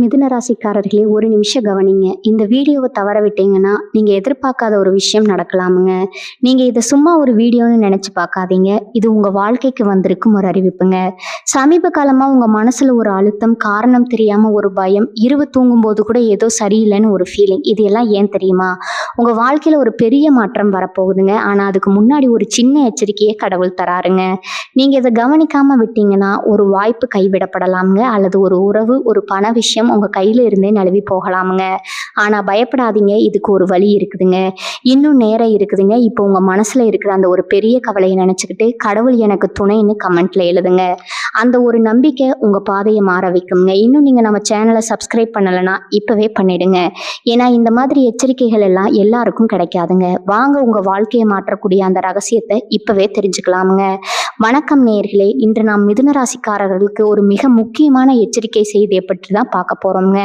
மிதுன ராசிக்காரர்களே, ஒரு நிமிஷம் கவனிங்க. இந்த வீடியோவை தவற விட்டீங்கன்னா நீங்க எதிர்பார்க்காத ஒரு விஷயம் நடக்கலாமுங்க. நீங்க இதை சும்மா ஒரு வீடியோன்னு நினைச்சு பார்க்காதீங்க. இது உங்க வாழ்க்கைக்கு வந்திருக்கும் ஒரு அறிவிப்புங்க. சமீப காலமா உங்க மனசுல ஒரு அழுத்தம், காரணம் தெரியாம ஒரு பயம், இரவு தூங்கும்போது கூட ஏதோ சரியில்லைன்னு ஒரு ஃபீலிங். இது எல்லாம் ஏன் தெரியுமா? உங்க வாழ்க்கையில ஒரு பெரிய மாற்றம் வரப்போகுதுங்க. ஆனா அதுக்கு முன்னாடி ஒரு சின்ன எச்சரிக்கையை கடவுள் தராருங்க. நீங்க இதை கவனிக்காம விட்டீங்கன்னா ஒரு வாய்ப்பு கைவிடப்படலாமுங்க, அல்லது ஒரு உறவு, ஒரு பண விஷயம் உங்க கையில இருந்தே நழுவி போகலாமுங்க. ஆனா பயப்படாதீங்க, இதுக்கு ஒரு வழி இருக்குதுங்க. இன்னும் நேரம் இருக்குதுங்க. இப்போ உங்க மனசுல இருக்கிற அந்த ஒரு பெரிய கவலையை நினைச்சுக்கிட்டு கடவுள் எனக்கு துணைன்னு கமெண்ட்ல எழுதுங்க. அந்த ஒரு நம்பிக்கை உங்க பாதையை மாற வைக்குங்க. இன்னும் நீங்க நம்ம சேனலை சப்ஸ்கிரைப் பண்ணலைன்னா இப்பவே பண்ணிடுங்க. ஏன்னா இந்த மாதிரி எச்சரிக்கைகள் எல்லாம் எல்லாருக்கும் கிடைக்காதுங்க. வாங்க உங்க வாழ்க்கையை மாற்றக்கூடிய அந்த ரகசியத்தை இப்பவே தெரிஞ்சுக்கலாமுங்க. வணக்கம் நேயர்களே, இன்று நாம் மிதுன ராசிக்காரர்களுக்கு ஒரு மிக முக்கியமான எச்சரிக்கை செய்தியை பற்றி தான் பார்க்க போறோம்ங்க.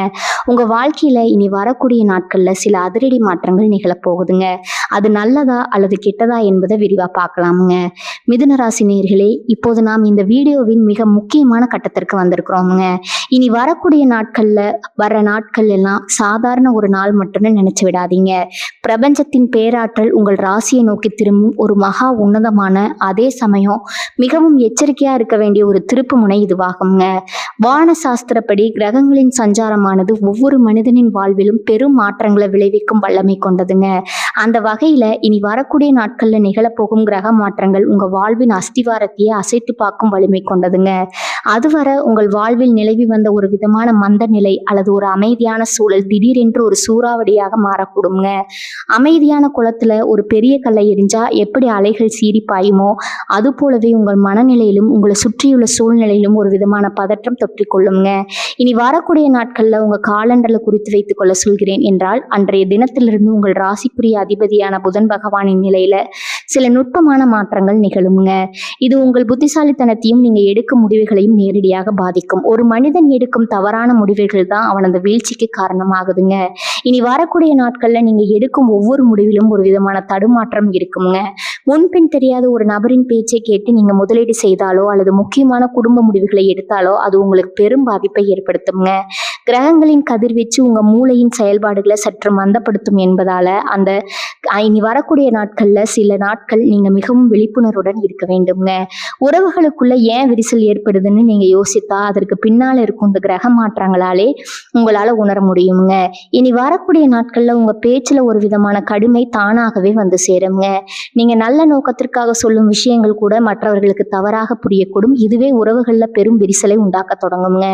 உங்க வாழ்க்கையில இனி வரக்கூடிய நாட்கள்ல சில அதிரடி மாற்றங்கள் நிகழப்போகுதுங்க. அது நல்லதா அல்லது கெட்டதா என்பதை விரிவா பார்க்கலாமுங்க. மிதுன ராசி நேயர்களே, இப்போது நாம் இந்த வீடியோவின் மிக முக்கியமான கட்டத்திற்கு வந்திருக்கிறோமுங்க. இனி வரக்கூடிய வர நாட்கள் எல்லாம் சாதாரண ஒரு நாள் மட்டும்னு நினைச்சு விடாதீங்க. பிரபஞ்சத்தின் பேராற்றல் உங்கள் ராசியை நோக்கி திரும்பும் ஒரு மகா உன்னதமான, அதே சமயம் மிகவும் எச்சரிக்கையா இருக்க வேண்டிய ஒரு திருப்பு முனை இதுவாகுங்க. வான சாஸ்திரப்படி கிரகங்களின் சஞ்சாரமானது ஒவ்வொரு மனிதனின் வாழ்விலும் பெரும் மாற்றங்களை விளைவிக்கும் வல்லமை கொண்டதுங்க. அந்த வகையில இனி வரக்கூடிய நாட்கள்ல நிகழப்போகும் கிரக மாற்றங்கள் உங்க வாழ்வின் அஸ்திவாரத்தையே அசைத்து பார்க்கும் வலிமை கொண்டதுங்க. அதுவரை உங்கள் வாழ்வில் நிலவி வந்த ஒரு விதமான மந்த நிலை அல்லது ஒரு அமைதியான சூழல் திடீரென்று ஒரு சூறாவளியாக மாறக்கூடுங்க. அமைதியான குளத்துல ஒரு பெரிய கல்லை எரிஞ்சா எப்படி அலைகள் சீறி பாயுமோ, அது போலவே உங்கள் மனநிலையிலும் உங்களை சுற்றியுள்ள சூழ்நிலையிலும் ஒரு விதமான பதற்றம் தொற்றிக்கொள்ளுங்க. இனி வரக்கூடிய நாட்கள்ல உங்க காலண்டர்ல குறித்து வைத்துக் கொள்ள சொல்கிறேன் என்றால், அன்றைய தினத்திலிருந்து உங்கள் ராசிக்குரிய அதிபதியான புதன் பகவானின் நிலையில சில நுட்பமான மாற்றங்கள் நிகழுங்க. இது உங்கள் புத்திசாலித்தனத்தையும் நீங்க எடுக்கும் முடிவுகளையும் நேரடியாக பாதிக்கும். ஒரு மனிதன் எடுக்கும் தவறான முடிவுகள் தான் அவனது வீழ்ச்சிக்கு காரணமாகுதுங்க. இனி வரக்கூடிய நாட்கள்ல நீங்க எடுக்கும் ஒவ்வொரு முடிவிலும் ஒரு விதமான தடுமாற்றம் இருக்குங்க. முன்பின் தெரியாத ஒரு நபரின் பேச்சை கேட்டு நீங்க முதலீடு செய்தாலோ அல்லது முக்கியமான குடும்ப முடிவுகளை எடுத்தாலோ அது உங்களுக்கு பெரும் பாதிப்பை ஏற்படுத்துங்க. கிரகங்களின் கதிர்வீச்சு உங்க மூளையின் செயல்பாடுகளை சற்று மந்தப்படுத்தும் என்பதால இனி வரக்கூடிய நாட்கள்ல சில நாட்கள் நீங்க மிகவும் விழிப்புணர்வுடன் இருக்க வேண்டுங்க. உறவுகளுக்குள்ள ஏன் விரிசல் ஏற்படுதுன்னு நீங்க யோசித்தா அதற்கு பின்னால இருக்கும் இந்த கிரக மாற்றங்களாலே உங்களால உணர முடியுங்க. இனி வரக்கூடிய நாட்கள்ல உங்க பேச்சுல ஒரு விதமான கடுமை தானாகவே வந்து சேருங்க. நீங்க நல்ல நோக்கத்திற்காக சொல்லும் விஷயங்கள் கூட மற்றவர்களுக்கு தவறாக புரியக்கூடும். இதுவே உறவுகள்ல பெரும் விரிசலை உண்டாக்க தொடங்குங்க.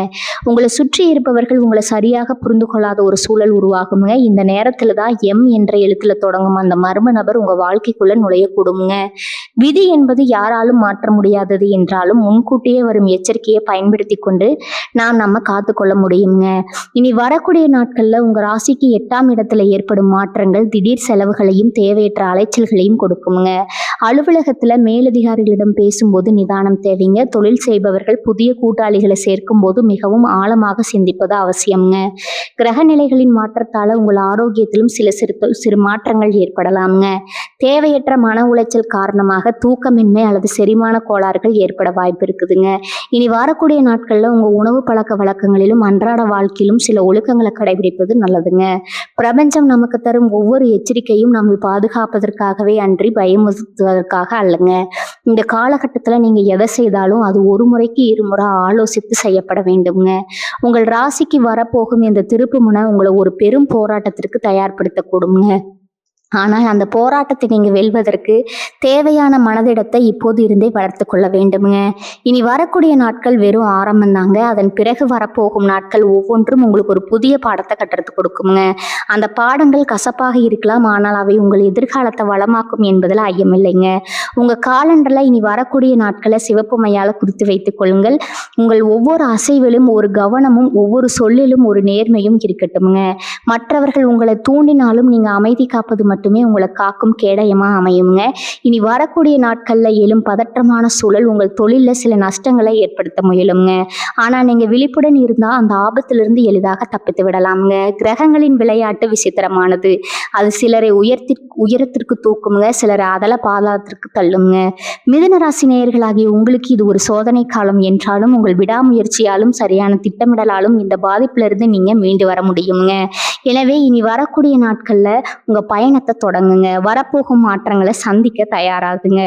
உங்களை சுற்றி இருப்பவர்கள் உங்களை சரியாக புரிந்து கொள்ளாத ஒரு சூழல் உருவாகுங்க. இந்த நேரத்துல தான் எம் என்ற எழுத்துல தொடங்கும் அந்த மர்ம நபர் உங்க வாழ்க்கைக்குள்ள நுழையக்கூடுங்க. விதி என்பது யாராலும் மாற்ற முடியாதது என்றாலும் முன்கூட்டியே வரும் எச்சரிக்கையை பயன்படுத்தி கொண்டு நம்ம காத்துக்கொள்ள முடியுங்க. இனி வரக்கூடிய நாட்கள்ல உங்க ராசிக்கு 8ஆம் இடத்துல ஏற்படும் மாற்றங்கள் திடீர் செலவுகளையும் தேவையற்ற அலைச்சல்களையும் கொடுக்குங்க. அலுவலகத்துல மேலதிகாரிகளிடம் பேசும்போது நிதானம் தேவைங்க. தொழில் செய்பவர்கள் புதிய கூட்டாளிகளை சேர்க்கும் போது மிகவும் ஆழமாக சிந்திப்பது அவசியம்ங்க. கிரக நிலைகளின் மாற்றத்தால உங்கள் ஆரோக்கியத்திலும் சிறு மாற்றங்கள் ஏற்படலாம்ங்க. தேவையற்ற மன உளைச்சல் காரணமாக தூக்கமின்மை அல்லது செரிமான கோளாறுகள் ஏற்பட வாய்ப்பு இருக்குதுங்க. இனி வரக்கூடிய நாட்கள்ல உங்க உணவு பழக்க வழக்கங்களிலும் அன்றாட வாழ்க்கையிலும் சில ஒழுக்கங்களை கடைபிடிப்பது நல்லதுங்க. பிரபஞ்சம் நமக்கு தரும் ஒவ்வொரு எச்சரிக்கையும் நம்மை பாதுகாப்பதற்காகவே அன்றி பயமுறுத்துவதற்காக அல்லங்க. இந்த காலகட்டத்துல நீங்க எதை செய்தாலும் அது ஒரு முறைக்கு இருமுறை ஆலோசித்து செய்யப்பட வேண்டுங்க. உங்கள் ராசிக்கு வரப்போகும் இந்த திருப்பு முனை உங்களை ஒரு பெரும் போராட்டத்திற்கு தயார்படுத்தக்கூடுங்க. ஆனால் அந்த போராட்டத்தை நீங்க வெல்வதற்கு தேவையான மனதிடத்தை இப்போது இருந்தே வளர்த்து கொள்ள வேண்டுங்க. இனி வரக்கூடிய நாட்கள் வெறும் ஆரம்பம் தாங்க. அதன் பிறகு வரப்போகும் நாட்கள் ஒவ்வொன்றும் உங்களுக்கு ஒரு புதிய பாடத்தை கற்றுக் கொடுக்குங்க. அந்த பாடங்கள் கசப்பாக இருக்கலாம், ஆனால் அவை உங்கள் எதிர்காலத்தை வளமாக்கும் என்பதில் ஐயமில்லைங்க. உங்க காலண்டர்ல இனி வரக்கூடிய நாட்களை சிவப்பு மையால குறித்து வைத்துக் கொள்ளுங்கள். உங்கள் ஒவ்வொரு அசைவிலும் ஒரு கவனமும் ஒவ்வொரு சொல்லிலும் ஒரு நேர்மையும் இருக்கட்டும்ங்க. மற்றவர்கள் உங்களை தூண்டினாலும் நீங்க அமைதி காப்பது மட்டுமே உங்களை காக்கும் கேடயமா அமையுங்க. இனி வரக்கூடிய நாட்கள்ல எழும் பதற்றமான சூழல் உங்கள் தொழில்ல சில நஷ்டங்களை ஏற்படுத்த முயலுங்க. ஆனா நீங்க விழிப்புடன் இருந்தா அந்த ஆபத்திலிருந்து எளிதாக தப்பித்து விடலாமுங்க. கிரகங்களின் விளையாட்டு விசித்திரமானது. அது சிலரை உயரத்திற்கு தூக்குமுங்க, சிலரை அதல பாதாளத்திற்கு தள்ளுங்க. மிதுன ராசி நேயர்களாகிய உங்களுக்கு இது ஒரு சோதனை காலம் என்றாலும் உங்கள் விடாமுயற்சியாலும் சரியான திட்டமிடலாலும் இந்த பாதிப்பிலிருந்து நீங்க மீண்டு வர முடியுங்க. எனவே இனி வரக்கூடிய நாட்கள்ல உங்க பயணத்தை தொடங்குங்க. வரப்போகும் மாற்றங்களை சந்திக்க தயாராகுங்க.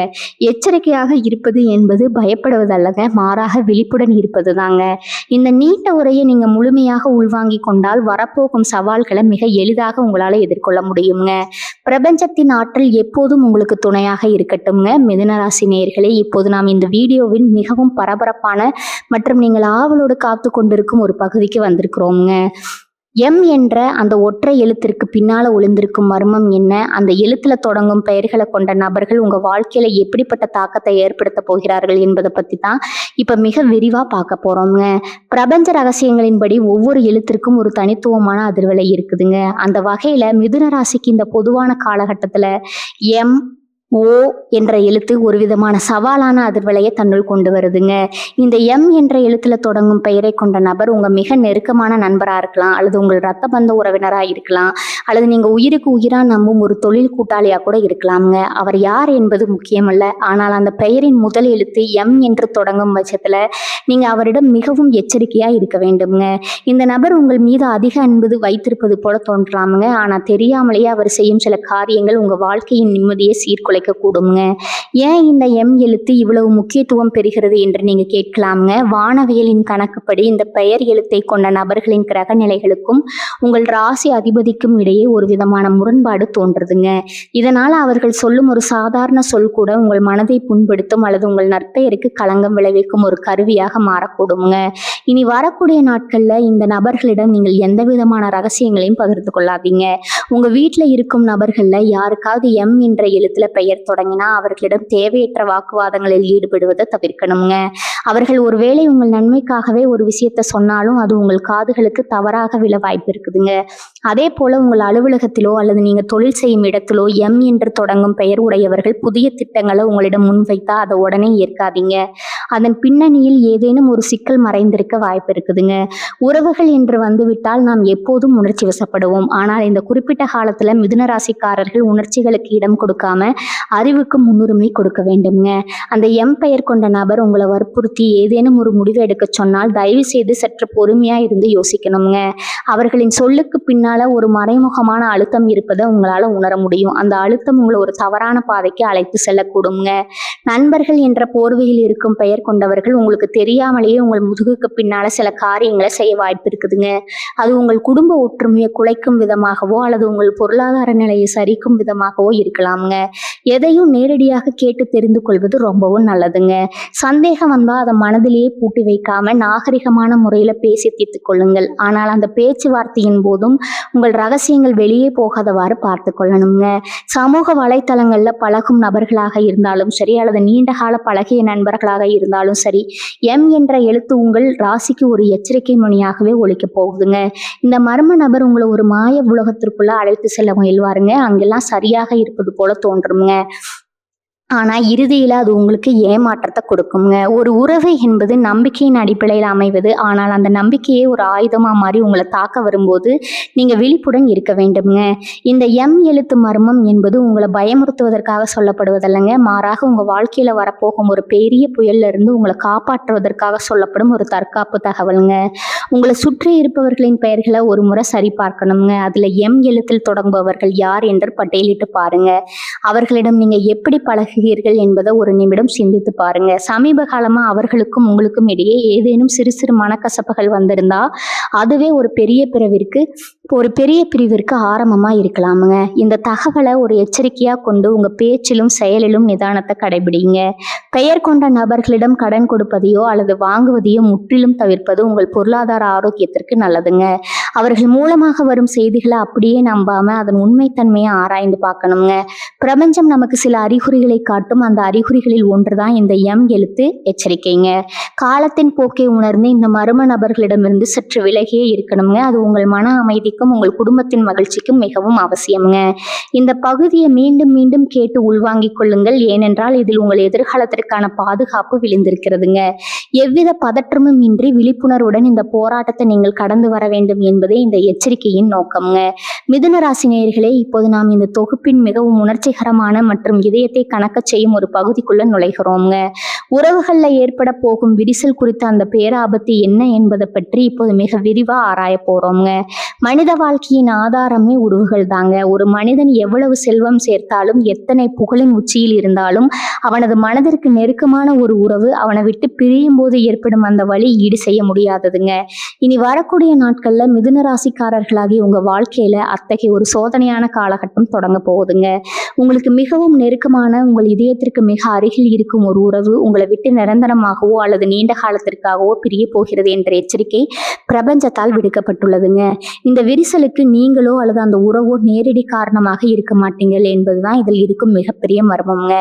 எச்சரிக்கையாக இருப்பது என்பது பயப்படுவதல்லங்க, மாறாக விழிப்புடன் இருப்பது தாங்க. இந்த நீண்ட உரையை நீங்க முழுமையாக உள்வாங்கி கொண்டால் வரப்போகும் சவால்களை மிக எளிதாக உங்களால எதிர்கொள்ள முடியுங்க. பிரபஞ்சத்தின் ஆற்றல் எப்போதும் உங்களுக்கு துணையாக இருக்கட்டும்ங்க. மிதுன ராசி நேயர்களே, இப்போது நாம் இந்த வீடியோவின் மிகவும் பரபரப்பான மற்றும் நீங்கள் ஆவலோடு காத்து கொண்டிருக்கும் ஒரு பகுதிக்கு வந்திருக்கிறோம்ங்க. எம் என்ற அந்த ஒற்றை எழுத்திற்கு பின்னால ஒளிந்திருக்கும் மர்மம் என்ன? அந்த எழுத்துல தொடங்கும் பெயர்களை கொண்ட நபர்கள் உங்க வாழ்க்கையில எப்படிப்பட்ட தாக்கத்தை ஏற்படுத்த போகிறார்கள் என்பதை பத்தி தான் இப்ப மிக விரிவா பார்க்க போறோம்ங்க. பிரபஞ்ச ரகசியங்களின்படி ஒவ்வொரு எழுத்திற்கும் ஒரு தனித்துவமான அதிர்வலை இருக்குதுங்க. அந்த வகையில மிதுன ராசிக்கு இந்த பொதுவான காலகட்டத்துல எம் ஓ என்ற எழுத்து ஒரு விதமான சவாலான அதிர்வலையை தன்னுள் கொண்டு வருதுங்க. இந்த எம் என்ற எழுத்துல தொடங்கும் பெயரை கொண்ட நபர் உங்க மிக நெருக்கமான நண்பரா இருக்கலாம், அல்லது உங்கள் ரத்த பந்த உறவினரா இருக்கலாம், அல்லது நீங்க உயிருக்கு உயிரா நம்பும் ஒரு தொழில் கூட்டாளியா கூட இருக்கலாம்ங்க. அவர் யார் என்பது முக்கியமல்ல, ஆனால் அந்த பெயரின் முதல் எழுத்து எம் என்று தொடங்கும் பட்சத்துல நீங்க அவரிடம் மிகவும் எச்சரிக்கையா இருக்க வேண்டும்ங்க. இந்த நபர் உங்கள் மீது அதிக அன்பு வைத்திருப்பது போல தோன்றலாமுங்க, ஆனா தெரியாமலேயே அவர் செய்யும் சில காரியங்கள் உங்க வாழ்க்கையின் நிம்மதியை சீர்குலைக்க கூடுங்க. ஏன் இந்த எம் எழுத்து இவ்வளவு முக்கியத்துவம் பெறுகிறது என்று நீங்க கேட்கலாமுங்க. வானவியலின் கணக்குப்படி இந்த பெயர் எழுத்தை கொண்ட நபர்களின் கிரக நிலைகளுக்கும் உங்கள் ராசி அதிபதிக்கும் இடையே ஒரு விதமான முரண்பாடு தோன்றுதுங்க. இதனால அவர்கள் சொல்லும் ஒரு சாதாரண சொல் கூட உங்கள் மனதை புண்படுத்தும் அல்லது உங்கள் நற்பெயருக்கு களங்கம் விளைவிக்கும் ஒரு கருவியாக மாறக்கூடுங்க. இனி வரக்கூடிய நாட்கள்ல இந்த நபர்களிடம் நீங்கள் எந்த விதமான ரகசியங்களையும் பகிர்ந்து கொள்ளாதீங்க. உங்க வீட்டுல இருக்கும் நபர்கள்ல யாருக்காவது எம் என்ற எழுத்துல பெயர் தொடங்கினா அவர்களிடம் தேவையற்ற வாக்குவாதங்களில் ஈடுபடுவதை தவிர்க்கணுங்க. அவர்கள் ஒருவேளை உங்கள் நன்மைக்காகவே ஒரு விஷயத்த சொன்னாலும் அது உங்கள் காதுகளுக்கு தவறாக விழ வாய்ப்பு இருக்குதுங்க. அதே போல உங்கள் அலுவலகத்திலோ அல்லது நீங்க தொழில் செய்யும் இடத்திலோ எம் என்று தொடங்கும் பெயர் உடையவர்கள் புதிய திட்டங்களை உங்களிடம் முன்வைத்தா அதை உடனே ஏற்காதீங்க. அதன் பின்னணியில் ஏதேனும் ஒரு சிக்கல் மறைந்திருக்க வாய்ப்பு இருக்குதுங்க. உறவுகள் என்று வந்துவிட்டால் நாம் எப்போதும் உணர்ச்சி வசப்படுவோம். ஆனால் இந்த குறிப்பிட்ட காலத்துல மிதுன ராசிக்காரர்கள் உணர்ச்சிகளுக்கு இடம் கொடுக்காம அறிவுக்கு முன்னுரிமை கொடுக்க வேண்டும்ங்க. அந்த எம் பெயர் கொண்ட நபர் உங்களை வற்புறுத்தி ஏதேனும் ஒரு முடிவு எடுக்க சொன்னால் தயவு செய்து சற்று பொறுமையா இருந்து யோசிக்கணுங்க. அவர்களின் சொல்லுக்கு பின்னால ஒரு மறைமுகமான அழுத்தம் இருப்பதை உங்களால உணர முடியும். அந்த அழுத்தம் உங்களை ஒரு தவறான பாதைக்கு அழைத்து செல்லக்கூடுங்க. நண்பர்கள் என்ற போர்வையில் இருக்கும் பெயர் கொண்டவர்கள் உங்களுக்கு தெரியாமலேயே உங்கள் முதுகுக்கு பின்னால சில காரியங்களை செய்ய வாய்ப்பு இருக்குதுங்க. அது உங்கள் குடும்ப ஒற்றுமையை குலைக்கும் விதமாகவோ அல்லது உங்கள் பொருளாதார நிலையை சரிக்கும் விதமாகவோ இருக்கலாமுங்க. எதையும் நேரடியாக கேட்டு தெரிந்து கொள்வது ரொம்பவும் நல்லதுங்க. சந்தேகம் வந்தா அதை மனதிலேயே பூட்டி வைக்காம நாகரிகமான முறையில பேசி தீர்த்து கொள்ளுங்கள். ஆனால் அந்த பேச்சுவார்த்தையின் போதும் உங்கள் ரகசியங்கள் வெளியே போகாதவாறு பார்த்து கொள்ளணுங்க. சமூக வலைத்தளங்கள்ல பழகும் நபர்களாக இருந்தாலும் சரி அல்லது நீண்ட கால பழகிய நண்பர்களாக இருந்தாலும் சரி, எம் என்ற எழுத்து உங்கள் ராசிக்கு ஒரு எச்சரிக்கை மணியாகவே ஒலிக்க போகுதுங்க. இந்த மர்ம நபர் உங்களை ஒரு மாய உலகத்திற்குள்ள அழைத்து செல்ல முயல்வாருங்க. அங்கெல்லாம் சரியாக இருப்பது போல தோன்றுங்க. ஆனா இறுதியில அது உங்களுக்கு ஏமாற்றத்தை கொடுக்குங்க. ஒரு உறவு என்பது நம்பிக்கையின் அடிப்படையில் அமைவது. ஆனால் அந்த நம்பிக்கையே ஒரு ஆயுதமா மாறி உங்களை தாக்க வரும்போது நீங்க விழிப்புடன் இருக்க வேண்டும்ங்க. இந்த எம் எழுத்து மர்மம் என்பது உங்களை பயமுறுத்துவதற்காக சொல்லப்படுவதல்லங்க, மாறாக உங்க வாழ்க்கையில வரப்போகும் ஒரு பெரிய புயல்ல இருந்து உங்களை காப்பாற்றுவதற்காக சொல்லப்படும் ஒரு தற்காப்பு தகவலுங்க. உங்களை சுற்றி இருப்பவர்களின் பெயர்களை ஒரு முறை சரி பார்க்கணுங்க. அதுல எம் எழுத்தில் தொடங்குபவர்கள் யார் என்று பட்டியலிட்டு பாருங்க. அவர்களிடம் நீங்க எப்படி பழகுகிறீர்கள் என்பதை ஒரு நிமிடம் சிந்தித்து பாருங்க. சமீப காலமா அவர்களுக்கும் உங்களுக்கும் இடையே ஏதேனும் சிறு சிறு மனக்கசப்புகள் வந்திருந்தா அதுவே ஒரு பெரிய பிரிவிற்கு ஆரம்பமா இருக்கலாமுங்க. இந்த தகவலை ஒரு எச்சரிக்கையா கொண்டு உங்க பேச்சிலும் செயலிலும் நிதானத்தை கடைபிடிங்க. பெயர் கொண்ட நபர்களிடம் கடன் கொடுப்பதையோ அல்லது வாங்குவதையோ முற்றிலும் தவிர்ப்பது உங்கள் பொருளாதார ஆரோக்கியத்திற்கு நல்லதுங்க. அவர்கள் மூலமாக வரும் செய்திகளை அப்படியே நம்பாம அதன் உண்மைத்தன்மையை ஆராய்ந்து பார்க்கணுங்க. பிரபஞ்சம் நமக்கு சில அறிகுறிகளை காட்டும். அந்த அறிகுறிகளில் ஒன்றுதான் இந்த எம் எழுத்து எச்சரிக்கைங்க. காலத்தின் போக்கை உணர்ந்து இந்த மர்ம நபர்களிடமிருந்து சற்று விலகியே இருக்கணுங்க. அது உங்கள் மன அமைதிக்கும் உங்கள் குடும்பத்தின் மகிழ்ச்சிக்கும் மிகவும் அவசியம்ங்க. இந்த பகுதியை மீண்டும் மீண்டும் கேட்டு உள்வாங்கிக் கொள்ளுங்கள். ஏனென்றால் இதில் உங்கள் எதிர்காலத்திற்கான பாதுகாப்பு விழுந்திருக்கிறதுங்க. எவ்வித பதற்றமும் இன்றி விழிப்புணர்வுடன் இந்த போராட்டத்தை நீங்கள் கடந்து வர வேண்டும் என்பதே இந்த எச்சரிக்கையின் நோக்கம்ங்க. மிதுன ராசி நேயர்களே, இப்போது நாம் இந்த தொகுப்பின் மிகவும் உணர்ச்சிகரமான மற்றும் இதயத்தை கணக்க செய்யும் ஒரு பகுதிக்குள்ள நுழைகிறோம்ங்க. உறவுகள்ல ஏற்பட போகும் விரிசல் குறித்த அந்த பேராபத்து என்ன என்பதை பற்றி இப்போது மிக விரிவா ஆராய போறோம்ங்க. மனித வாழ்க்கையின் ஆதாரமே உறவுகள் தாங்க. ஒரு மனிதன் எவ்வளவு செல்வம் சேர்த்தாலும் எத்தனை புகழின் உச்சியில் இருந்தாலும் அவனது மனதிற்கு நெருக்கமான ஒரு உறவு அவனை விட்டு பிரியும் போது ஏற்படும் அந்த வலி ஈடு செய்ய முடியாததுங்க. இனி வரக்கூடிய நாட்கள்ல மிதுன ராசிக்காரர்களாகி உங்க வாழ்க்கையில அத்தகைய ஒரு சோதனையான காலகட்டம் தொடங்க போகுதுங்க. உங்களுக்கு மிகவும் நெருக்கமான உங்கள் இதயத்திற்கு மிக அருகில் இருக்கும் ஒரு உறவு உங்களை விட்டு நிரந்தரமாகவோ அல்லது நீண்ட காலத்திற்காகவோ பிரிய போகிறது என்ற எச்சரிக்கை பிரபஞ்சத்தால் விடுக்கப்பட்டுள்ளதுங்க. இந்த விரிசலுக்கு நீங்களோ அல்லது அந்த உறவோ நேரடி காரணமாக இருக்க மாட்டீங்கள் என்பதுதான் இதில் இருக்கும் மிகப்பெரிய மர்மம்ங்க.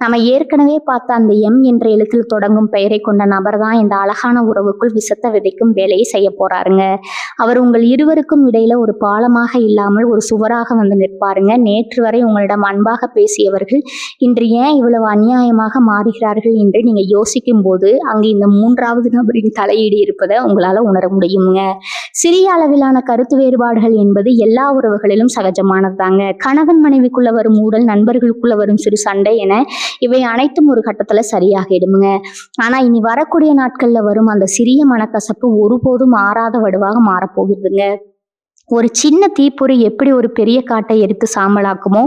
நம்ம ஏற்கனவே பார்த்த அந்த எம் என்ற எழுத்தில் தொடங்கும் பெயரை கொண்ட நபர் தான் இந்த அழகான உறவுக்குள் விஷத்தை விதைக்கும் வேலையை செய்ய போறாருங்க. அவர் உங்கள் இருவருக்கும் இடையில ஒரு பாலமாக இல்லாமல் ஒரு சுவராக வந்து நிற்பாருங்க. நேற்று வரை உங்களிடம் அன்பாக பேசியவர்கள் இன்று ஏன் இவ்வளவு அநியாயமாக மாறுகிறார்கள் என்று நீங்க யோசிக்கும் போது அங்கு இந்த மூன்றாவது நபரின் தலையீடு இருப்பதை உங்களால உணர முடியுங்க. சிறிய அளவிலான கருத்து வேறுபாடுகள் என்பது எல்லா உறவுகளிலும் சகஜமானதுதாங்க. கணவன் மனைவிக்குள்ள வரும் ஊழல், நண்பர்களுக்குள்ள வரும் சிறு சண்டை என இவை அனைத்தும் ஒரு கட்டத்துல சரியாகிடுமுங்க. ஆனா இனி வரக்கூடிய நாட்கள்ல வரும் அந்த சிறிய மனக்கசப்பு ஒருபோதும் மாறாத வடுவாக மாறப்போகுதுங்க. ஒரு சின்ன தீப்பொறி எப்படி ஒரு பெரிய காட்டை எரித்து சாம்பலாக்குமோ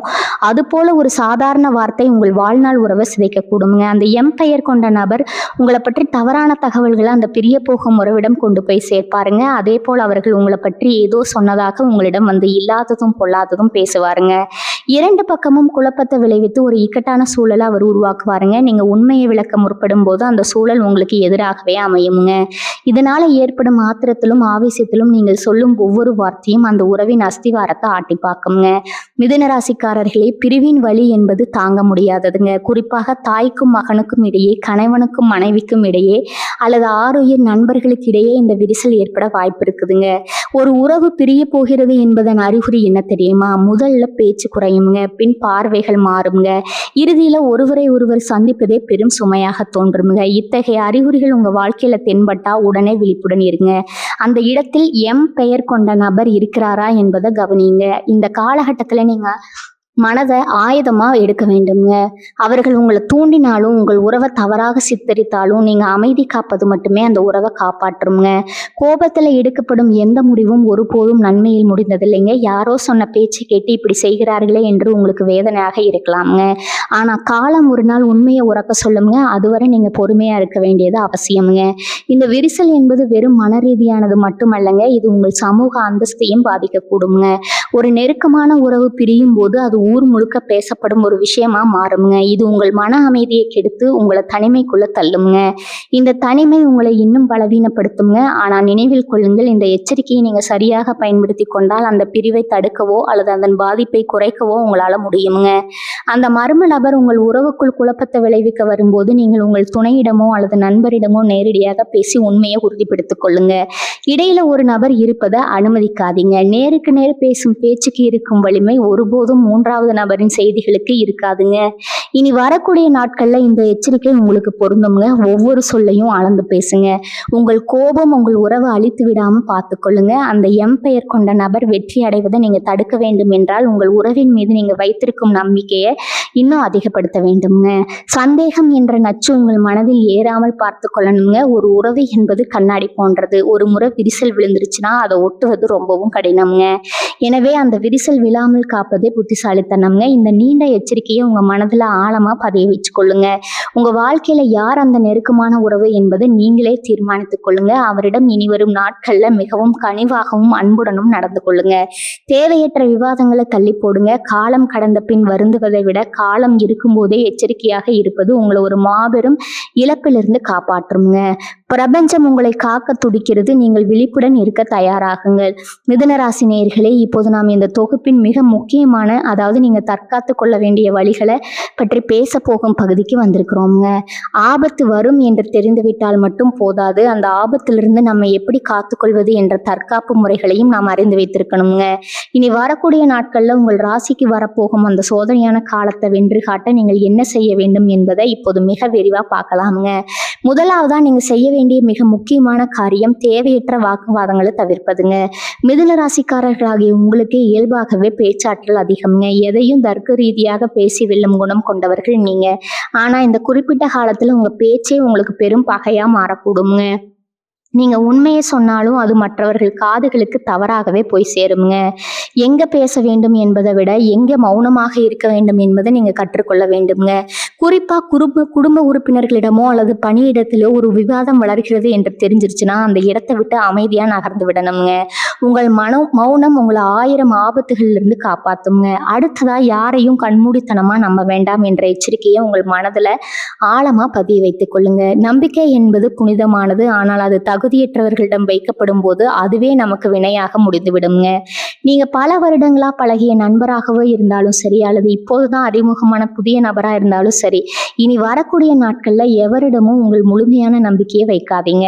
அது போல ஒரு சாதாரண வார்த்தை உங்கள் வாழ்நாள் உறவை சிதைக்கக்கூடுங்க. அந்த எம் பெயர் கொண்ட நபர் உங்களை பற்றி தவறான தகவல்களை அந்த பிரிய போகும் உறவிடம் கொண்டு போய் சேர்ப்பாருங்க. அதே போல் அவர்கள் உங்களை பற்றி ஏதோ சொன்னதாக உங்களிடம் வந்து இல்லாததும் பொல்லாததும் பேசுவாருங்க. இரண்டு பக்கமும் குழப்பத்தை விளைவித்து ஒரு இக்கட்டான சூழலை அவர் உருவாக்குவாருங்க. நீங்க உண்மையை விளக்க முற்படும் போது அந்த சூழல் உங்களுக்கு எதிராகவே அமையுங்க. இதனால ஏற்படும் ஆத்திரத்திலும் ஆவேசத்திலும் நீங்கள் சொல்லும் ஒவ்வொரு வார்த்தையும் அந்த உறவின் அஸ்திவாரத்தை ஆட்டி பார்க்குங்க. மிதுன ராசிக்காரர்களே, பிரிவின் வலி என்பது தாங்க முடியாததுங்க. குறிப்பாக தாய்க்கும் மகனுக்கும் இடையே, கணவனுக்கும் மனைவிக்கும் இடையே அல்லது ஆரோக்கிய நண்பர்களுக்கு இடையே இந்த விரிசல் ஏற்பட வாய்ப்பு இருக்குதுங்க. ஒரு உறவு பிரிய போகிறது என்பதன் அறிகுறி என்ன தெரியுமா? முதல்ல பேச்சு குறையுங்க, பின் பார்வைகள் மாறுங்க, இறுதியில ஒருவரை ஒருவர் சந்திப்பதே பெரும் சுமையாக தோன்றுமுங்க. இத்தகைய அறிகுறிகள் உங்க வாழ்க்கையில தென்பட்டா உடனே விழிப்புடன் இருங்க. அந்த இடத்தில் எம் பெயர் கொண்ட நபர் இருக்கிறாரா என்பதை கவனிங்க. இந்த காலகட்டத்துல நீங்க மனதை ஆயுதமா எடுக்க வேண்டுங்க. அவர்கள் உங்களை தூண்டினாலும் உங்கள் உறவை தவறாக சித்தரித்தாலும் நீங்க அமைதி காப்பது மட்டுமே அந்த உறவை காப்பாற்றுங்க. கோபத்துல எடுக்கப்படும் எந்த முடிவும் ஒருபோதும் நன்மையில் முடிந்ததில்லைங்க. யாரோ சொன்ன பேச்சு கேட்டு இப்படி செய்கிறார்களே என்று உங்களுக்கு வேதனையாக இருக்கலாம்ங்க. ஆனா காலம் ஒரு நாள் உண்மையை உறக்க சொல்லுங்க. அதுவரை நீங்க பொறுமையா இருக்க வேண்டியது அவசியமுங்க. இந்த விரிசல் என்பது வெறும் மன ரீதியானது மட்டுமல்லங்க, இது உங்கள் சமூக அந்தஸ்தையும் பாதிக்கக்கூடுங்க. ஒரு நெருக்கமான உறவு பிரியும் போது அது ஊர் முழுக்க பேசப்படும் ஒரு விஷயமா மாறுங்க. இது உங்கள் மன அமைதியை கெடுத்து உங்களை தனிமைக்குள்ள தள்ளுங்க. இந்த தனிமை உங்களை இன்னும் பலவீனப்படுத்துங்க. ஆனா நினைவில் கொள்ளுங்கள், இந்த எச்சரிக்கையை நீங்க சரியாக பயன்படுத்தி கொண்டால் அந்த பிரிவை தடுக்கவோ அல்லது அதன் பாதிப்பை குறைக்கவோ உங்களால முடியுங்க. அந்த மர்ம நபர் உங்கள் உறவுக்குள் குழப்பத்தை விளைவிக்க வரும்போது நீங்கள் உங்கள் துணையிடமோ அல்லது நண்பரிடமோ நேரடியாக பேசி உண்மையை உறுதிப்படுத்திக் கொள்ளுங்க. இடையில ஒரு நபர் இருப்பதை அனுமதிக்காதீங்க. நேருக்கு நேர் பேசும் பேச்சுக்கு இருக்கும் வலிமை ஒருபோதும் மூன்றாவது நபரின் செய்திகளுக்கு இருக்காதுங்க. இனி வரக்கூடிய நாட்கள்ல இந்த எச்சரிக்கை உங்களுக்கு பொருந்துங்க. ஒவ்வொரு சொல்லையும் அளந்து பேசுங்க. உங்கள் கோபம் உங்கள் உறவை அழித்து விடாம பார்த்துக்கொள்ளுங்க. அந்த எம் பெயர் கொண்ட நபர் வெற்றி அடைவதை நீங்க தடுக்க வேண்டும் என்றால் உங்கள் உறவின் மீது நீங்க வைத்திருக்கும் நம்பிக்கையை இன்னும் அதிகப்படுத்த வேண்டும்ங்க. சந்தேகம் என்ற நச்சு உங்கள் மனதில் ஏறாமல் பார்த்து கொள்ளணுங்க. ஒரு உறவு என்பது கண்ணாடி போன்றது. ஒரு முறை விரிசல் விழுந்துருச்சுன்னா அதை ஒட்டுவது ரொம்பவும் கடினம்ங்க. எனவே அந்த விரிசல் விழாமல் காப்பதே புத்திசாலித்தனம்ங்க. இந்த நீண்ட எச்சரிக்கையை உங்க மனதுல ஆழமா பதிய வச்சு கொள்ளுங்க. உங்க வாழ்க்கையில யார் அந்த நெருக்கமான உறவு என்பதை நீங்களே தீர்மானித்துக் கொள்ளுங்க. அவரிடம் இனிவரும் நாட்கள்ல மிகவும் கனிவாகவும் அன்புடனும் நடந்து கொள்ளுங்க. தேவையற்ற விவாதங்களை தள்ளி போடுங்க. காலம் கடந்த பின் வருந்துவதை விட காலம் இருக்கும்போதே எச்சரிக்கையாக இருப்பது உங்களை ஒரு மாபெரும் இழப்பிலிருந்து காப்பாற்றுங்க. பிரபஞ்சம் உங்களை காக்க துடிக்கிறது. நீங்கள் விழிப்புடன் இருக்க தயாராகுங்கள். மிதுன ராசி நேயர்களே, இப்போது நாம் இந்த தொகுப்பின் மிக முக்கியமான, அதாவது நீங்க தற்காத்து கொள்ள வேண்டிய வழிகளை பற்றி பேச போகும் பகுதிக்கு வந்திருக்கிறோங்க. ஆபத்து வரும் என்று தெரிந்துவிட்டால் மட்டும் போதாது, அந்த ஆபத்திலிருந்து நம்ம எப்படி காத்துக்கொள்வது என்ற தற்காப்பு முறைகளையும் நாம் அறிந்து வைத்திருக்கணுங்க. இனி வரக்கூடிய நாட்கள்ல உங்கள் ராசிக்கு வரப்போகும் அந்த சோதனையான காலத்தை வென்று காட்ட நீங்கள் என்ன செய்ய வேண்டும் என்பதை இப்போது மிக விரிவா பார்க்கலாமுங்க. முதலாவதா நீங்க செய்ய வேண்டிய மிக முக்கியமான காரியம் தேவையற்ற வாக்குவாதங்களை தவிர்ப்பதுங்க. மிதுன ராசிக்காரர்களாகிய உங்களுக்கு இயல்பாகவே பேச்சாற்றல் அதிகம்ங்க. எதையும் தர்க்க ரீதியாக பேசி வெல்லும் குணம் கொண்டவர்கள் நீங்க. ஆனா இந்த குறிப்பிட்ட காலத்துல உங்க பேச்சே உங்களுக்கு பெரும் பகையா மாறக்கூடுங்க. நீங்க உண்மையை சொன்னாலும் அது மற்றவர்கள் காதுகளுக்கு தவறாகவே போய் சேருங்க. எங்க பேச வேண்டும் என்பதை விட எங்க மௌனமாக இருக்க வேண்டும் என்பதை நீங்க கற்றுக்கொள்ள வேண்டும்ங்க. குறிப்பா குடும்ப உறுப்பினர்களிடமோ அல்லது பணியிடத்திலோ ஒரு விவாதம் வளர்கிறது என்று தெரிஞ்சிருச்சுன்னா அந்த இடத்தை விட்டு அமைதியா நகர்ந்து விடணுங்க. உங்கள் மௌனம் உங்களை 1000 ஆபத்துகள்ல இருந்து காப்பாத்துங்க. அடுத்ததா யாரையும் கண்மூடித்தனமா நம்ப வேண்டாம் என்ற எச்சரிக்கையை உங்கள் மனதுல ஆழமா பதிய வைத்துக் கொள்ளுங்க. நம்பிக்கை என்பது புனிதமானது. ஆனால் அது தகுதியற்றவர்களிடம் வைக்கப்படும் போது அதுவே நமக்கு வினையாக முடிந்துவிடுங்க. நீங்க பல வருடங்களா பழகிய நண்பராகவோ இருந்தாலும் சரி, அல்லது இப்போதுதான் அறிமுகமான புதிய நபரா இருந்தாலும் சரி, இனி வரக்கூடிய நாட்கள்ல எவரிடமும் உங்கள் முழுமையான நம்பிக்கையை வைக்காதீங்க.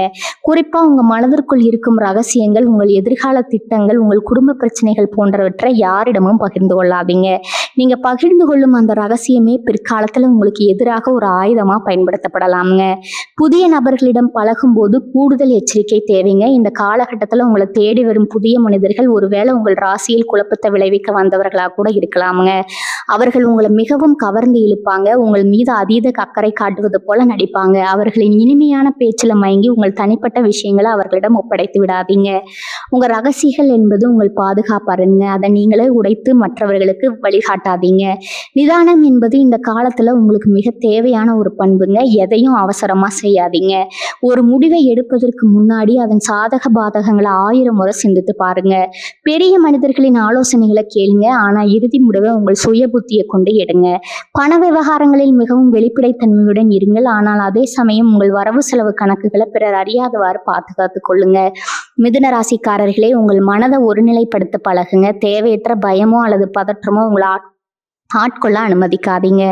குறிப்பா உங்க மனதிற்குள் இருக்கும் ரகசியங்கள், உங்கள் எதிர்கால திட்டங்கள், உங்கள் குடும்ப பிரச்சனைகள் போன்றவற்றை யாரிடமும் பகிர்ந்து கொள்ளாதீங்க. நீங்க பகிர்ந்து கொள்ளும் அந்த ரகசியமே பிற்காலத்துல உங்களுக்கு எதிராக ஒரு ஆயுதமா பயன்படுத்தப்படலாமுங்க. புதிய நபர்களிடம் பழகும் போது கூடுதல் எச்சரிக்கை தேவைங்க. இந்த காலகட்டத்துல உங்களை தேடி வரும் புதிய மனிதர்கள் ஒருவேளை உங்கள் ராசியில் குழப்பத்தை விளைவிக்க வந்தவர்களாக கூட இருக்கலாமுங்க. அவர்கள் உங்களை மிகவும் கவர்ந்து இழுப்பாங்க. உங்கள் மீது அதீத அக்கறை காட்டுவது போல நடிப்பாங்க. அவர்களின் இனிமையான பேச்சுல மயங்கி உங்கள் தனிப்பட்ட விஷயங்களை அவர்களிடம் ஒப்படைத்து விடாதீங்க. உங்க ரகசியங்கள் என்பது உங்கள் பாதுகாப்பருங்க. அதை நீங்களே உடைத்து மற்றவர்களுக்கு வழிகாட்டாதீங்க. நிதானம் என்பது இந்த காலத்துல உங்களுக்கு மிக தேவையான ஒரு பண்புங்க. எதையும் அவசரமா செய்யாதீங்க. ஒரு முடிவை எடுப்பதற்கு முன்னாடி அதன் சாதக பாதகங்களை 1000 முறை சிந்தித்து பாருங்க. பெரிய மனிதர்களின் ஆலோசனைகளை கேளுங்க. ஆனா இறுதி முடிவை உங்கள் சுய புத்தியை கொண்டு எடுங்க. பண விவகாரங்களில் மிகவும் வெளிப்படைத்தன்மையுடன் இருங்கள். ஆனால் அதே சமயம் உங்கள் வரவு செலவு கணக்குகளை பிறர் அறியாதவாறு பாதுகாத்து கொள்ளுங்க. மிதுன ராசிக்காரர்களே, உங்கள் மனதை ஒருநிலைப்படுத்த பழகுங்க. தேவையற்ற பயமோ அல்லது பதற்றமோ உங்களை ஆட்கொள்ள அனுமதிக்காதீங்க.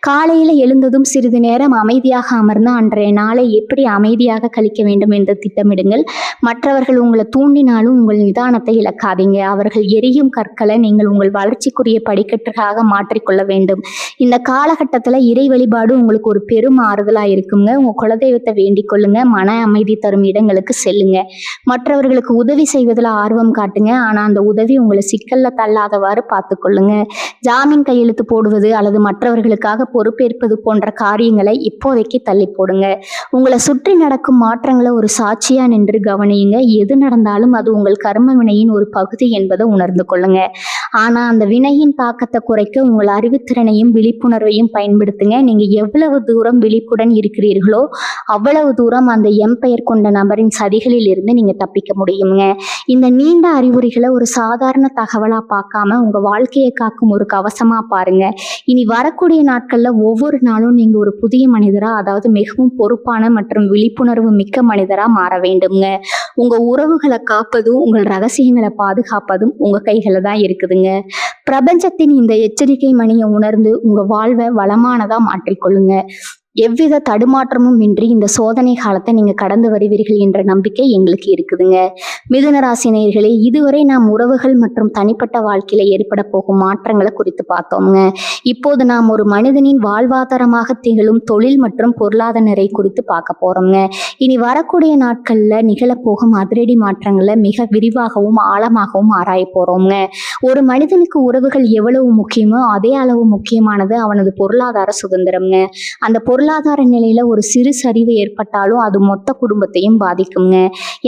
காலையில எழுந்ததும் சிறிது நேரம் அமைதியாக அமர்ந்து அன்றைய நாளை எப்படி அமைதியாக கழிக்க வேண்டும் என்று திட்டமிடுங்கள். மற்றவர்கள் உங்களை தூண்டினாலும் உங்கள் நிதானத்தை இழக்காதீங்க. அவர்கள் எரியும் கற்களை நீங்கள் உங்கள் வளர்ச்சிக்குரிய படிக்கட்டுகளாக மாற்றிக்கொள்ள வேண்டும். இந்த காலகட்டத்துல இறை வழிபாடு உங்களுக்கு ஒரு பெரும் ஆறுதலா இருக்குங்க. உங்க குலதெய்வத்தை வேண்டிக் கொள்ளுங்க. மன அமைதி தரும் இடங்களுக்கு செல்லுங்க. மற்றவர்களுக்கு உதவி செய்வதில் ஆர்வம் காட்டுங்க. ஆனா அந்த உதவி உங்களை சிக்கல்ல தள்ளாதவாறு பார்த்துக்கொள்ளுங்க. ஜாமீன் கையெழுத்து போடுவது அல்லது மற்றவர்களுக்காக பொறுப்பேற்பது போன்ற காரியங்களை இப்போதைக்கு தள்ளி போடுங்க. உங்களை சுற்றி நடக்கும் மாற்றங்களை ஒரு சாட்சியா நின்று கவனியுங்க. எது நடந்தாலும் அது உங்கள் கர்ம வினையின் ஒரு பகுதி என்பதை உணர்ந்து கொள்ளுங்க. ஆனா அந்த வினையின் தாக்கத்தை குறைக்க உங்கள் அறிவுத்திறனையும் விழிப்புணர்வையும் பயன்படுத்துங்க. நீங்க எவ்வளவு தூரம் விழிப்புடன் இருக்கிறீர்களோ அவ்வளவு தூரம் அந்த எம்பெயர் கொண்ட நபரின் சதிகளில் இருந்து நீங்க தப்பிக்க முடியுங்க. இந்த நீண்ட அறிகுறிகளை ஒரு சாதாரண தகவலா பார்க்காம உங்க வாழ்க்கையை காக்கும் ஒரு கவசமா பாருங்க. இனி வரக்கூடிய நாட்கள்ல ஒவ்வொரு நாளும் நீங்க ஒரு புதிய மனிதரா, அதாவது மிகவும் பொறுப்பான மற்றும் விழிப்புணர்வு மிக்க மனிதரா மாற வேண்டுங்க. உங்க உறவுகளை காப்பதும் உங்கள் ரகசியங்களை பாதுகாப்பதும் உங்க கைகளை தான் இருக்குதுங்க. பிரபஞ்சத்தின் இந்த எச்சரிக்கை மணியை உணர்ந்து உங்க வாழ்வை வளமானதா மாற்றிக்கொள்ளுங்க. எவ்வித தடுமாற்றமும் இன்றி இந்த சோதனை காலத்தை நீங்க கடந்து வருவீர்கள் என்ற நம்பிக்கை எங்களுக்கு இருக்குதுங்க. மிதுன ராசி நேயர்களே, இதுவரை நாம் உறவுகள் மற்றும் தனிப்பட்ட வாழ்க்கையில ஏற்பட போகும் மாற்றங்களை குறித்து பார்த்தோம்ங்க. இப்போது நாம் ஒரு மனிதனின் வாழ்வாதாரமாக திகழும் தொழில் மற்றும் பொருளாதார நிலை குறித்து பார்க்க போறோம்ங்க. இனி வரக்கூடிய நாட்கள்ல நிகழப்போகும் அதிரடி மாற்றங்களை மிக விரிவாகவும் ஆழமாகவும் ஆராய போறோம்ங்க. ஒரு மனிதனுக்கு உறவுகள் எவ்வளவு முக்கியமோ அதே அளவு முக்கியமானது அவனது பொருளாதார சுதந்திரம்ங்க. அந்த பொருளாதார நிலையில ஒரு சிறு சரிவு ஏற்பட்டாலும் அது மொத்த குடும்பத்தையும் பாதிக்குங்க.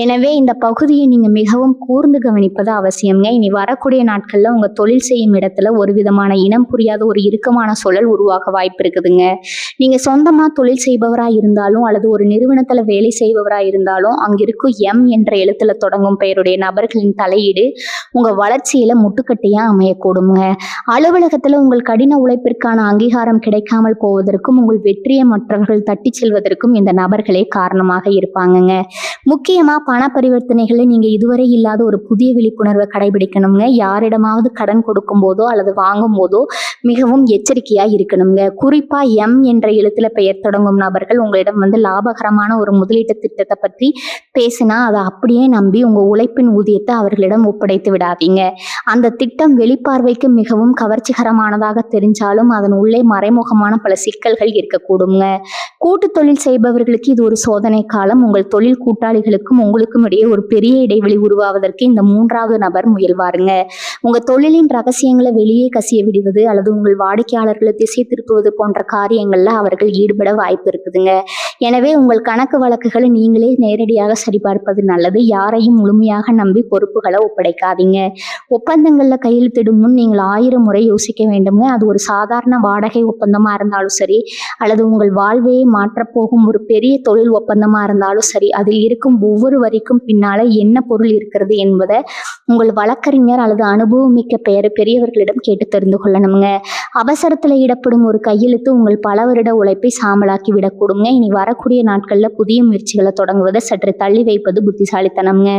எனவே இந்த பகுதியை நீங்க மிகவும் கூர்ந்து கவனிப்பது அவசியம்ங்க. இனி வரக்கூடிய நாட்கள்ல உங்க தொழில் செய்யும் இடத்துல ஒரு விதமான இனம் புரியாத ஒரு இறுக்கமான சூழல் உருவாக வாய்ப்பு இருக்குதுங்க. நீங்க சொந்தமா தொழில் செய்பவரா இருந்தாலும் அல்லது ஒரு நிறுவனத்துல வேலை செய்பவரா இருந்தாலும் அங்கிருக்கும் எம் என்ற எழுத்துல தொடங்கும் பெயருடைய நபர்களின் தலையீடு உங்க வளர்ச்சியில முட்டுக்கட்டையா அமையக்கூடுங்க. அலுவலகத்துல உங்கள் கடின உழைப்பிற்கான அங்கீகாரம் கிடைக்காமல் போவதற்கும் உங்கள் வெற்றியை மற்றவர்கள் தட்டி செல்வதற்கும் இந்த நபர்களே காரணமாக இருப்பாங்கங்க. முக்கியமா பண பரிவர்த்தனைகளை நீங்க இதுவரை இல்லாத ஒரு புதிய விழிப்புணர்வை கடைபிடிக்கணுங்க. யாரிடமாவது கடன் கொடுக்கும் போதோ அல்லது வாங்கும் போதோ மிகவும் எச்சரிக்கையா இருக்கணுங்க. குறிப்பா எம் என்ற எழுத்துல பெயர் தொடங்கும் நபர்கள் உங்களிடம் லாபகரமான ஒரு முதலீட்டு திட்டத்தை பற்றி பேசினா அதை அப்படியே நம்பி உங்க உழைப்பின் ஊதியத்தை அவர்களிடம் ஒப்படைத்து விடாதீங்க. அந்த திட்டம் வெளிப்பார்வைக்கு மிகவும் கவர்ச்சிகரமானதாக தெரிஞ்சாலும் அதன் உள்ளே மறைமுகமான பல சிக்கல்கள் இருக்கக்கூடுங்க. கூட்டு தொழில் செய்பவர்களுக்கு இது ஒரு சோதனை காலம். உங்கள் தொழில் கூட்டாளிகளுக்கும் உங்களுக்கும் இடையே ஒரு பெரிய இடைவெளி உருவாவதற்கு இந்த மூன்றாவது நபர் முயல்வாருங்க. உங்க தொழிலின் ரகசியங்களை வெளியே கசிய விடுவது அல்லது உங்கள் வாடிக்கையாளர்களை திசை திருப்புவது போன்ற காரியங்கள்ல அவர்கள் ஈடுபட வாய்ப்பு இருக்குதுங்க. எனவே உங்கள் கணக்கு வழக்குகளை நீங்களே நேரடியாக சரிபார்ப்பது நல்லது. யாரையும் முழுமையாக நம்பி பொறுப்புகளை ஒப்படைக்காதீங்க. ஒப்பந்தங்கள்ல கையெழுத்திடும் முன் நீங்கள் 1000 முறை யோசிக்க வேண்டுங்க. அது ஒரு சாதாரண வாடகை ஒப்பந்தமா இருந்தாலும் சரி அல்லது உங்கள் வாழ்வையை மாற்றப்போகும் ஒரு பெரிய தொழில் ஒப்பந்தமா இருந்தாலும் சரி, அதில் இருக்கும் ஒவ்வொரு வரிக்கும் பின்னால என்ன பொருள் இருக்கிறது என்பதை உங்கள் வழக்கறிஞர் அல்லது அனுபவமிக்க பெரியவர்களிடம் கேட்டு தெரிந்து கொள்ளணுங்க. அவசரத்துல இடப்படும் ஒரு கையெழுத்து உங்கள் பல வருட உழைப்பை சாம்பலாக்கி விடக்கூடுங்க. இனி வரக்கூடிய நாட்கள்ல புதிய முயற்சிகளை தொடங்குவதை சற்று தள்ளி வைப்பது புத்திசாலித்தனம்ங்க.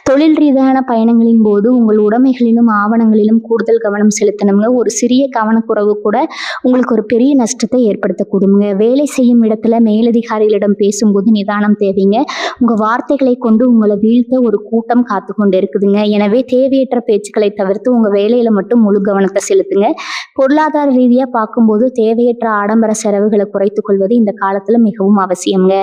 தொழில் ரீதியான பயணங்களின் போது உங்கள் உடைமைகளிலும் ஆவணங்களிலும் கூடுதல் கவனம் செலுத்தணுங்க. ஒரு சிறிய கவனக்குறைவு கூட உங்களுக்கு ஒரு பெரிய நஷ்டத்தை ஏற்படுத்தக்கூடுங்க. வேலை செய்யும் இடத்துல மேலதிகாரிகளிடம் பேசும்போது நிதானம் தேவைங்க. உங்க வார்த்தைகளை கொண்டு உங்களை வீழ்த்த ஒரு கூட்டம் காத்து கொண்டு இருக்குதுங்க. எனவே தேவையற்ற பேச்சுக்களை தவிர்த்து உங்க வேலையில மட்டும் முழு கவனத்தை செலுத்துங்க. பொருளாதார ரீதியா பார்க்கும்போது தேவையற்ற ஆடம்பர செலவுகளை குறைத்துக் கொள்வது இந்த காலத்துல மிகவும் அவசியம்ங்க.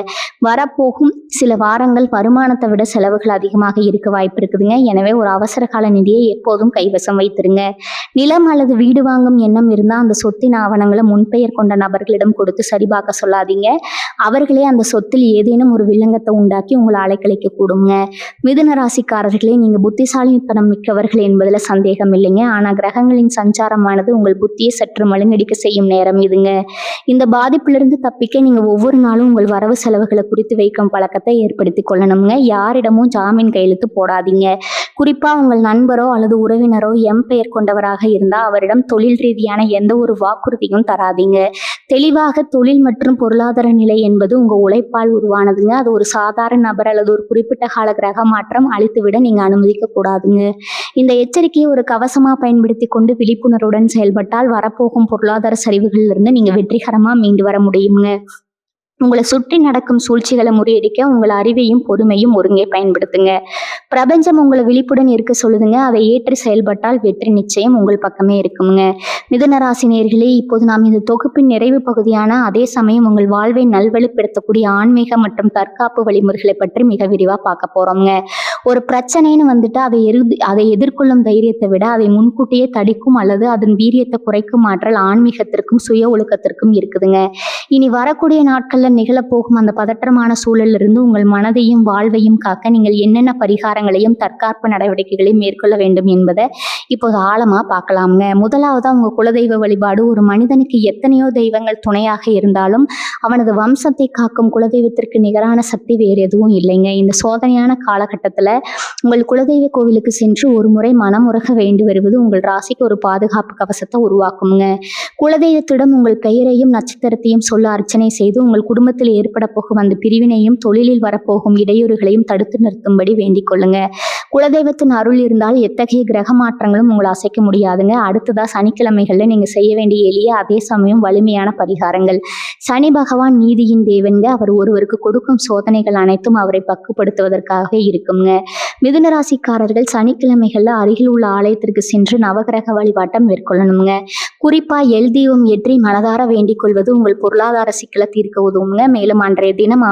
வரப்போகும் சில வாரங்கள் வருமானத்தை விட செலவுகள் அதிகமாக இருக்க வாய்ப்பு இருக்குதுங்க. எனவே ஒரு அவசர கால நிதியை எப்போதும் கைவசம் வைத்திருங்க. நிலம் அல்லது வீடு வாங்கும் எண்ணம் இருந்தால் அந்த சொத்தின் ஆவணங்களை முன்பெயர் கொண்ட நபர்களிடம் கொடுத்து சரிபார்க்க சொல்லாதீங்க. அவர்களே அந்த சொத்தில் ஏதேனும் ஒரு வில்லங்கத்தை உண்டாக்கி உங்களை அலைக்கழிக்க கூடுங்க. மிதுன ராசிக்காரர்களே, நீங்க புத்திசாலித்தனம் மிக்கவர்கள் என்பதுல சந்தேகம் இல்லைங்க. ஆனா கிரகங்களின் சஞ்சாரமானது உங்கள் புத்தியை சற்று மழுங்கடிக்க செய்யும் நேரம் இதுங்க. இந்த பாதிப்பிலிருந்து தப்பிக்க நீங்க ஒவ்வொரு நாளும் உங்கள் வரவு செலவுகளை குறித்து வைக்கும் பழக்கத்தை ஏற்படுத்தி கொள்ளணுங்க. யாரிடமும் ஜாமீன் கையெழுத்து போடாதீங்க. குறிப்பா உங்கள் நண்பரோ அல்லது உறவினரோ எம் பெயர் கொண்டவராக இருந்தா அவரிடம் தொழில் ரீதியான எந்த ஒரு வாக்குறுதியும் தராதீங்க. தெளிவாக தொழில் மற்றும் பொருளாதார நிலை என்பது உங்க உழைப்பால் உருவானதுங்க. அது ஒரு சாதாரண நபர் அல்லது ஒரு குறிப்பிட்ட கால கிரக மாற்றம் அழித்துவிட நீங்க அனுமதிக்க கூடாதுங்க. இந்த எச்சரிக்கையை ஒரு கவசமா பயன்படுத்தி கொண்டு விழிப்புணர்வுடன் செயல்பட்டால் வரப்போகும் பொருளாதார சரிவுகளில் இருந்து நீங்க வெற்றிகரமா மீண்டு வர முடியுங்க. உங்களை சுற்றி நடக்கும் சூழ்ச்சிகளை முறியடிக்க உங்கள் அறிவையும் பொறுமையும் ஒருங்கே பயன்படுத்துங்க. பிரபஞ்சம் உங்களை விழிப்புடன் இருக்க சொல்லுதுங்க. அதை ஏற்றி செயல்பட்டால் வெற்றி நிச்சயம் உங்கள் பக்கமே இருக்குங்க. மிதுன ராசி நேயர்களே, இப்போது நாம் இந்த தொகுப்பின் நிறைவு பகுதியான அதே சமயம் உங்கள் வாழ்வை நல்வழிப்படுத்தக்கூடிய ஆன்மீக மற்றும் தற்காப்பு வழிமுறைகளை பற்றி மிக விரிவா பார்க்க போறோம்ங்க. ஒரு பிரச்சனைன்னு அதை எதிர்கொள்ளும் தைரியத்தை விட அதை முன்கூட்டியே தடிக்கும் அல்லது அதன் வீரியத்தை குறைக்கும் ஆற்றல் ஆன்மீகத்திற்கும் சுய ஒழுக்கத்திற்கும் இருக்குதுங்க. இனி வரக்கூடிய நாட்கள்ல நிகழப்போகும் அந்த பதற்றமான சூழலில் இருந்து உங்கள் மனதையும் வாழ்வையும் காக்க நீங்கள் என்னென்ன பரிகாரங்களையும் தற்காப்பு நடவடிக்கைகளையும் மேற்கொள்ள வேண்டும் என்பதை இப்போது ஆழமா பார்க்கலாம்ங்க. முதலாவதா உங்க குலதெய்வ வழிபாடு. ஒரு மனிதனுக்கு எத்தனையோ தெய்வங்கள் துணையாக இருந்தாலும் அவனது வம்சத்தை காக்கும் குலதெய்வத்திற்கு நிகரான சக்தி வேறு எதுவும் இல்லைங்க. இந்த சோதனையான காலகட்டத்துல உங்கள் குலதெய்வ கோவிலுக்கு சென்று ஒரு முறை மனமுருக வேண்டி வருவது உங்கள் ராசிக்கு ஒரு பாதுகாப்பு கவசத்தை உருவாக்குங்க. குலதெய்வத்திடம் உங்கள் பெயரையும் நட்சத்திரத்தையும் சொல்ல அர்ச்சனை செய்து உங்கள் குடும்பத்தில் ஏற்பட போகும் அந்த பிரிவினையும் தொழிலில் வரப்போகும் இடையூறுகளையும் தடுத்து நிறுத்தும்படி வேண்டிக் கொள்ளுங்க. குலதெய்வத்தின் அருள் இருந்தால் எத்தகைய கிரக மாற்றங்களும் உங்களை அசைக்க முடியாதுங்க. அடுத்ததா சனிக்கிழமைகள்ல நீங்க செய்ய வேண்டிய எளிய அதே சமயம் வலிமையான பரிகாரங்கள். சனி பகவான் நீதியின் தேவன்க. அவர் ஒருவருக்கு கொடுக்கும் சோதனைகள் அனைத்தும் அவரை பக்குப்படுத்துவதற்காக இருக்குங்க. மிதுன ராசிக்காரர்கள் சனிக்கிழமைகள்ல அருகில் உள்ள ஆலயத்திற்கு சென்று நவகிரக வழிபாட்டம் மேற்கொள்ளணுங்க. குறிப்பா எல் தீபம் ஏற்றி மனதார வேண்டிக் கொள்வது உங்கள் பொருளாதார சிக்கலை தீர்க்க உதவும். உதவுங்க. மேலும் அன்றைய தினம்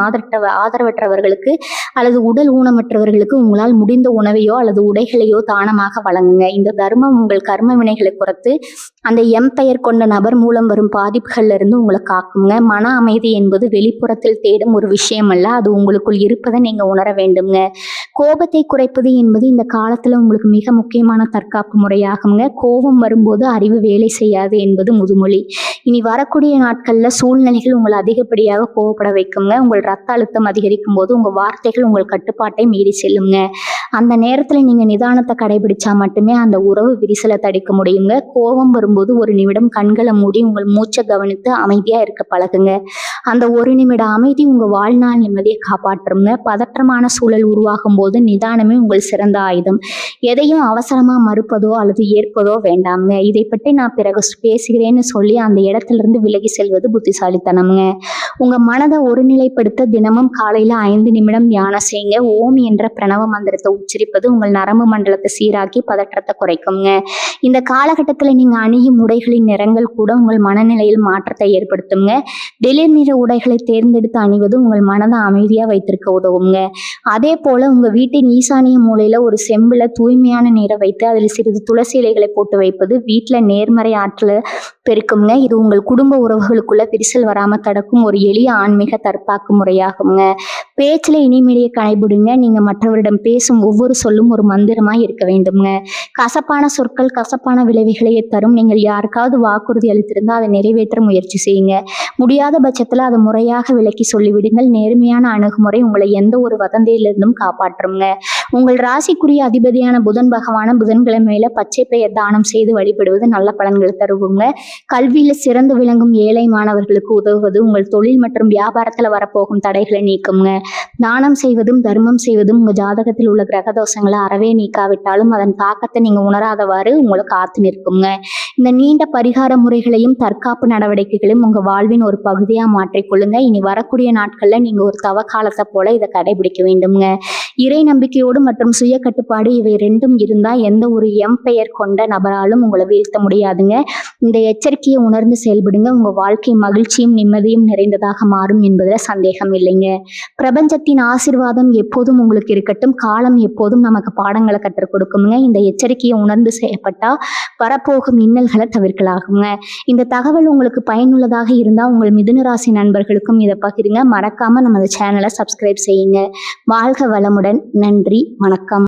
ஆதரவற்றவர்களுக்கு அல்லது உடல் ஊனமற்றவர்களுக்கு உங்களால் முடிந்த உணவையோ அல்லது உடைகளையோ தானமாக வழங்குங்க. இந்த தர்மம் உங்கள் கர்ம வினைகளை குறைத்து அந்த பெயர் கொண்ட நபர் மூலம் வரும் பாதிப்புகள்ல இருந்து உங்களை காக்குங்க. மன அமைதி என்பது வெளிப்புறத்தில் தேடும் ஒரு விஷயம் அல்ல, அது உங்களுக்குள் இருப்பதை நீங்க உணர வேண்டுங்க. கோபத்தை குறைப்பது என்பது இந்த காலத்துல உங்களுக்கு மிக முக்கியமான தற்காப்பு முறையாகுங்க. கோபம் வரும்போது அறிவு வேலை செய்யாது என்பது முதுமொழி. இனி வரக்கூடிய நாட்கள்ல சூழ்நிலைகள் உங்களை அதிகப்படியாக கோபப்பட வைக்குங்க. உங்கள் ரத்த அழுத்தம் அதிகரிக்கும் போது உங்க வார்த்தைகள் உங்கள் கட்டுப்பாட்டை மீறி செல்லுங்க. அந்த நேரத்துல நீங்க நிதானத்தை கடைபிடிச்சா மட்டுமே அந்த உறவு விரிசலை தடுக்க முடியுங்க. கோபம் வரும்போது ஒரு நிமிடம் கண்களை மூடி உங்கள் மூச்சை கவனித்து அமைதியா இருக்க பழகுங்க. அந்த ஒரு நிமிட அமைதி உங்க வாழ்நாள் நிம்மதியை காப்பாற்றுங்க. பதற்றமான சூழல் உருவாகும் போது நிதானமே உங்கள் சிறந்த ஆயுதம். எதையும் அவசரமா மறுப்பதோ அல்லது ஏற்பதோ வேண்டாமுங்க. இதை பற்றி நான் பிறகு பேசுகிறேன்னு சொல்லி அந்த இடத்துல இருந்து விலகி செல்வது புத்திசாலித்தனம்ங்க. உங்க மனதை ஒருநிலைப்படுத்த தினமும் காலையில 5 நிமிடம் தியானம் செய்யுங்க. ஓம் என்ற பிரணவ மந்திரத்தை உச்சரிப்பது உங்கள் நரம்பு மண்டலத்தை சீராக்கி பதற்றத்தை குறைக்குங்க. இந்த காலகட்டத்துல நீங்க அணியும் உடைகளின் நிறங்கள் கூட உங்கள் மனநிலையில் மாற்றத்தை ஏற்படுத்துங்க. வெளிர் நிற உடைகளை தேர்ந்தெடுத்து அணிவது உங்கள் மனதை அமைதியா வைத்திருக்க உதவுங்க. அதே போல உங்க வீட்டின் ஈசானிய மூலையில ஒரு செம்புல தூய்மையான நீரை வைத்து அதில் சிறிது துளசி இலைகளை போட்டு வைப்பது வீட்டுல நேர்மறை ஆற்றலை பெருக்குங்க. இது உங்கள் குடும்ப உறவுகளுக்குள்ள விரிசல் வராம தடுக்கும் ஒரு எளிய ஆன்மீக தற்காப்பு முறையாகுங்க. பேச்சுல இனிமையை கடைபிடிங்க. நீங்க மற்றவரிடம் பேசும் ஒவ்வொரு சொல்லும் ஒரு மந்திரமாய் இருக்க வேண்டும்ங்க. கசப்பான சொற்கள் கசப்பான விளைவுகளையே தரும். நீங்கள் யாருக்காவது வாக்குறுதி அளித்திருந்தால் அதை நிறைவேற்ற முயற்சி செய்யுங்க. முடியாத பட்சத்துல அதை முறையாக விளக்கி சொல்லிவிடுங்கள். நேர்மையான அணுகுமுறை உங்களை எந்த ஒரு வதந்தியிலிருந்தும் காப்பாற்றுங்க. உங்கள் ராசிக்குரிய அதிபதியான புதன் பகவான புதன்கிழமையில பச்சை பெயர் தானம் செய்து வழிபடுவது நல்ல பலன்களை தருவுங்க. கல்வியில சிறந்து விளங்கும் ஏழை மாணவர்களுக்கு உதவுவது உங்கள் தொழில் மற்றும் வியாபாரத்துல வரப்போகும் தடைகளை நீக்குங்க. தானம் செய்வதும் தர்மம் செய்வதும் உங்க ஜாதகத்தில் உள்ள கிரக தோஷங்களை அறவே நீக்காவிட்டாலும் அதன் தாக்கத்தை நீங்க உணராதவாறு உங்களை காத்து நிற்குங்க. இந்த நீண்ட பரிகார முறைகளையும் தற்காப்பு நடவடிக்கைகளையும் உங்க வாழ்வின் ஒரு பகுதியா மாற்றிக்கொள்ளுங்க. இனி வரக்கூடிய நாட்கள்ல நீங்க ஒரு தவ காலத்தை போல இதை கடைபிடிக்க வேண்டும்ங்க. இறை நம்பிக்கையோடு மற்றும் சுய கட்டுப்பாடு இவை ரெண்டும் இருந்தா எந்த ஒரு பெயர் கொண்ட நபராலும் உங்களை வீழ்த்த முடியாதுங்க. இந்த எச்சரிக்கையை உணர்ந்து செயல்படுங்க. உங்க வாழ்க்கை மகிழ்ச்சியும் நிம்மதியும் நிறைந்ததாக மாறும் என்பதுல சந்தேகம் இல்லைங்க. பிரபஞ்சத்தின் ஆசீர்வாதம் எப்போதும் உங்களுக்கு இருக்கட்டும். காலம் எப்போதும் நமக்கு பாடங்களை கற்றுக் கொடுக்குங்க. இந்த எச்சரிக்கையை உணர்ந்து செய்யப்பட்டா வரப்போகும் இன்னல்களை தவிர்க்கலாகுங்க. இந்த தகவல் உங்களுக்கு பயனுள்ளதாக இருந்தால் உங்கள் மிதுன ராசி நண்பர்களுக்கும் இதை பகிருங்க. மறக்காம நம்ம சேனலை சப்ஸ்கிரைப் செய்யுங்க. வாழ்க வளமுடன். நன்றி, வணக்கம்.